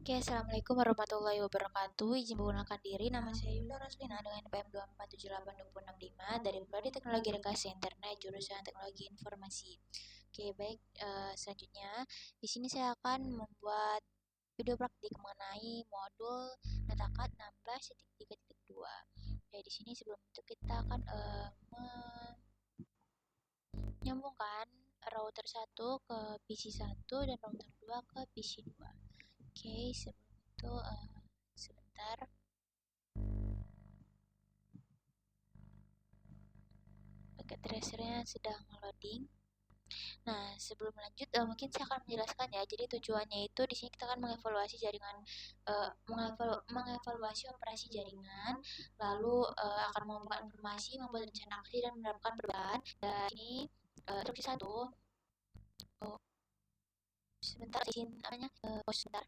Oke, Assalamualaikum warahmatullahi wabarakatuh. Izin menggunakan diri, nama saya Yuda Roslina dengan NPM 2478265 dari Prodi Teknologi Rekayasa Internet, jurusan Teknologi Informasi. Oke, baik. Selanjutnya, di sini saya akan membuat video praktik mengenai modul MetaCAD 16.3.2. Ya, di sini sebelum itu kita akan menyambungkan router 1 ke PC 1 dan router 2 ke PC 2. Oke, sebelum itu sebentar. Paket tracernya sedang loading. Nah, sebelum lanjut, mungkin saya akan menjelaskan ya. Jadi tujuannya itu di sini kita akan mengevaluasi jaringan, mengevaluasi operasi jaringan, lalu akan mengumpulkan informasi, membuat rencana aksi dan menerapkan perubahan. Dan ini instruksi satu. Oh, sebentar, izin namanya. Sebentar.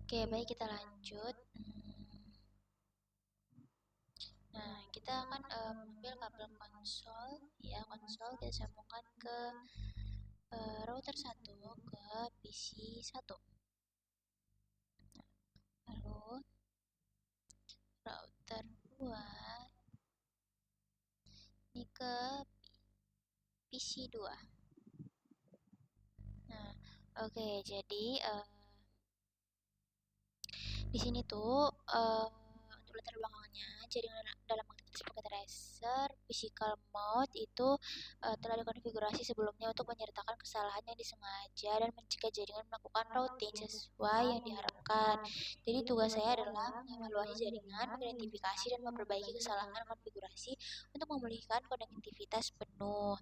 Oke, baik kita lanjut. Nah, kita akan mengambil kabel konsol, ya konsol kita sambungkan ke router 1 ke PC 1. Lalu router 2 ini ke PC 2. Nah, oke, jadi di sini tuh untuk latar belakangnya jaringan dalam aktivitas paket tracer physical mode itu telah dikonfigurasi sebelumnya untuk menyertakan kesalahan yang disengaja dan mencegah jaringan melakukan routing sesuai yang diharapkan. Jadi tugas saya adalah mengevaluasi jaringan, mengidentifikasi dan memperbaiki kesalahan konfigurasi untuk memulihkan konektivitas penuh.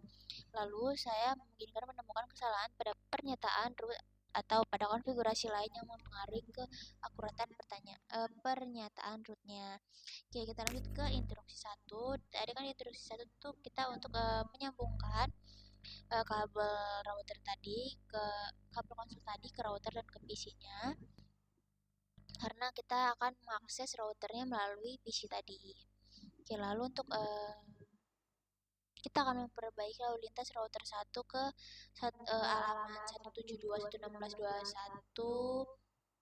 Lalu saya memungkinkan menemukan kesalahan pada pernyataan root atau pada konfigurasi lain yang mempengaruhi keakuratan pernyataan rootnya. Oke, kita lanjut ke instruksi 1. Tadi kan instruksi 1 itu kita untuk menyambungkan kabel router tadi ke kabel konsol tadi ke router dan ke PC-nya. Karena kita akan mengakses routernya melalui PC tadi. Oke, lalu untuk kita akan memperbaiki lalu lintas router 1 ke alamat 172.168.21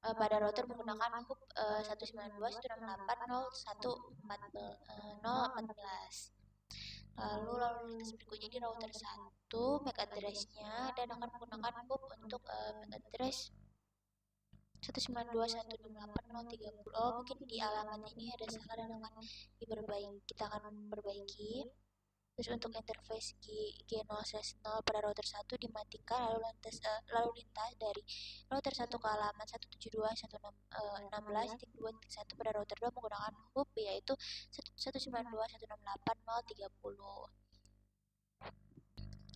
pada router menggunakan hub 192.168.014. Lalu lintas berikutnya di router 1 MAC address-nya dan akan menggunakan hub untuk MAC address 192.168.030. Oh, mungkin di alamat ini ada salah dan akan diperbaiki. Kita akan memperbaiki. Terus untuk interface G0/0 pada router 1 dimatikan, lalu lintas dari router 1 ke alamat 172.116.2.1 pada router 2 menggunakan hub yaitu 192.168.030.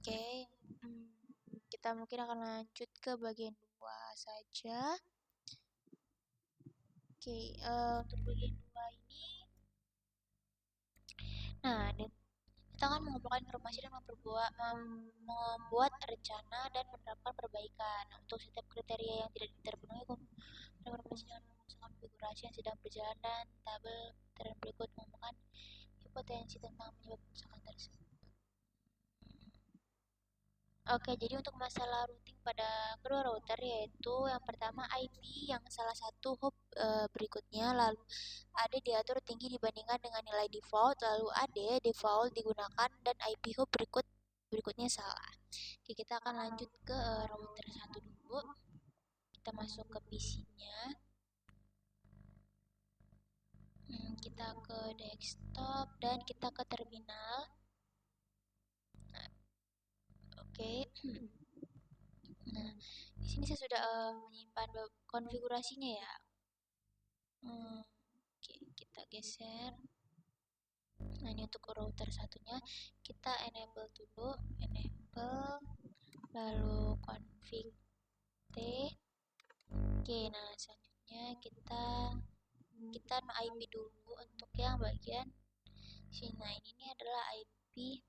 Oke, kita mungkin akan lanjut ke bagian 2 saja. Oke, untuk bagian 2 ini, nah, kita akan mengumpulkan informasi dan membuat rencana dan menerapkan perbaikan. Untuk setiap kriteria yang tidak terpenuhi, informasi dengan konfigurasi yang sedang berjalan dan tabel berikut mengumumkan hipotensi tentang penyebab kerusakan tersebut. Oke, jadi untuk masalah routing pada kedua router yaitu yang pertama IP yang salah satu hub berikutnya, lalu AD diatur tinggi dibandingkan dengan nilai default, lalu AD default digunakan dan IP hub berikutnya salah. Oke, kita akan lanjut ke router 1 dulu. Kita masuk ke PC-nya. Kita ke desktop dan kita ke terminal. Oke. Nah, di sini saya sudah menyimpan konfigurasinya ya. Oke, kita geser. Nah, ini untuk router satunya kita enable dulu, enable, lalu config T. Oke, nah selanjutnya kita IP dulu untuk yang bagian sini. Nah, ini adalah IP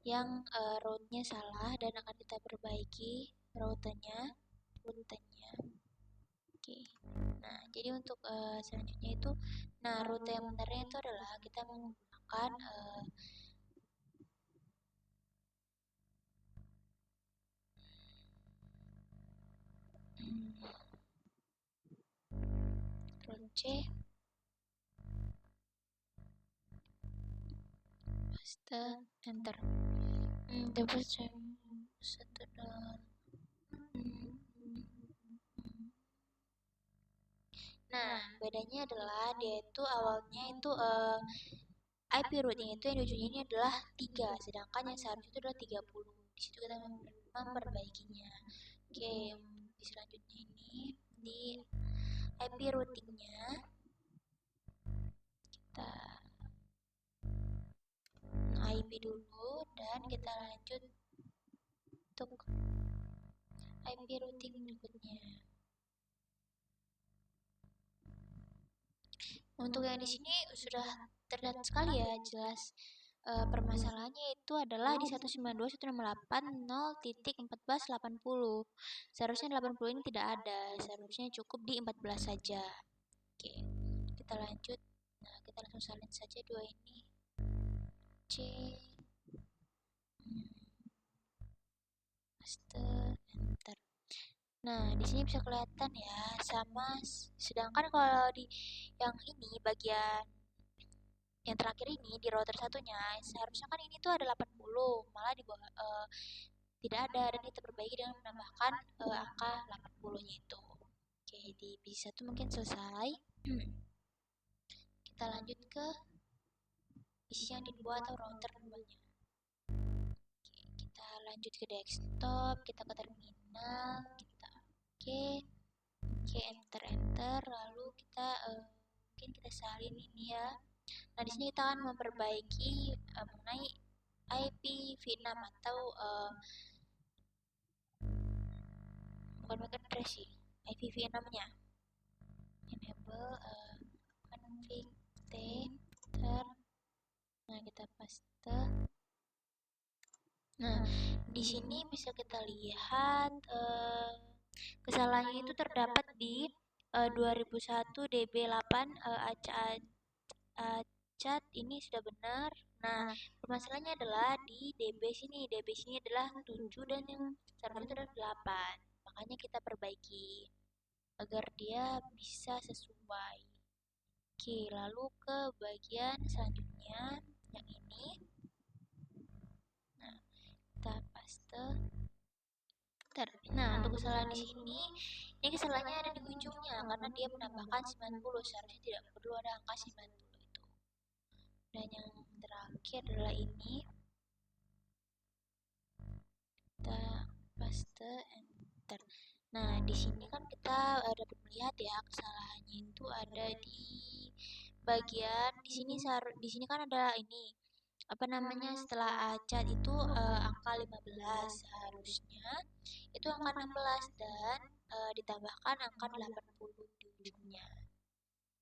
yang route-nya salah dan akan kita perbaiki rutenya. Oke. Nah, jadi untuk selanjutnya itu Nah, rute yang benarnya itu adalah kita menggunakan Ctrl C, paste, enter. Dapat satu doang. Nah, bedanya adalah dia itu awalnya itu IP routing itu yang di ujungnya ini adalah 3, sedangkan yang seharusnya itu adalah 30. Di situ kita memperbaikinya. Oke, di selanjutnya ini di IP routingnya kita IP dulu dan kita lanjut untuk IP routing berikutnya. Untuk yang di sini sudah terlihat sekali ya jelas permasalahannya itu adalah di 192.168.0.1480. Seharusnya 80 ini tidak ada, seharusnya cukup di 14 saja. Oke, kita lanjut. Nah, kita langsung salin saja dua ini. C, paste, enter. Nah, di sini bisa kelihatan ya, sama. Sedangkan kalau di yang ini bagian yang terakhir ini di router satunya, seharusnya kan ini tuh ada 80, malah di bawah tidak ada, dan kita perbaiki dengan menambahkan angka 80-nya itu. Oke, di PC1 mungkin selesai. Kita lanjut ke PC yang di dua atau router keduanya. Oke, kita lanjut ke desktop, kita ke terminal, kita oke, enter, lalu kita mungkin kita salin ini ya. Nah, di sini kita akan memperbaiki mengenai IPv6 atau bukan MAC address sih, IPv6-nya. Enable config ter. Nah, kita paste. Nah, di sini bisa kita lihat kesalahannya itu terdapat di 2001 db8 acat ini sudah benar. Nah, permasalahannya adalah di db sini. Db sini adalah 7 dan yang seharusnya adalah 8. Makanya kita perbaiki agar dia bisa sesuai. Oke, lalu ke bagian selanjutnya yang ini. Nah, kita paste. Nah, untuk kesalahan di sini, ini kesalahannya ada di ujungnya karena dia menambahkan 90, seharusnya tidak perlu ada angka 90 itu. Dan yang terakhir adalah ini. Kita paste, enter. Nah, di sini kan kita dapat melihat ya kesalahannya itu ada di bagian di sini kan ada ini apa namanya, setelah acat itu angka 15, seharusnya itu angka 16 dan ditambahkan angka 80 di ujungnya.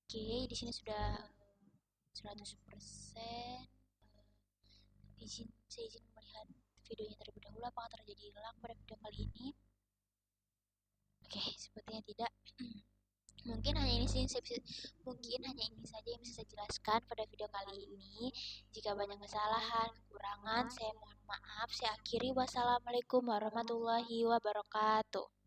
Oke, di sini sudah 100%. Saya izin melihat videonya terlebih dahulu apakah terjadi hilang pada video kali ini. Oke, sepertinya tidak. Mungkin hanya ini saja yang bisa saya jelaskan pada video kali ini. Jika banyak kesalahan, kekurangan, saya mohon maaf. Saya akhiri. Wassalamualaikum warahmatullahi wabarakatuh.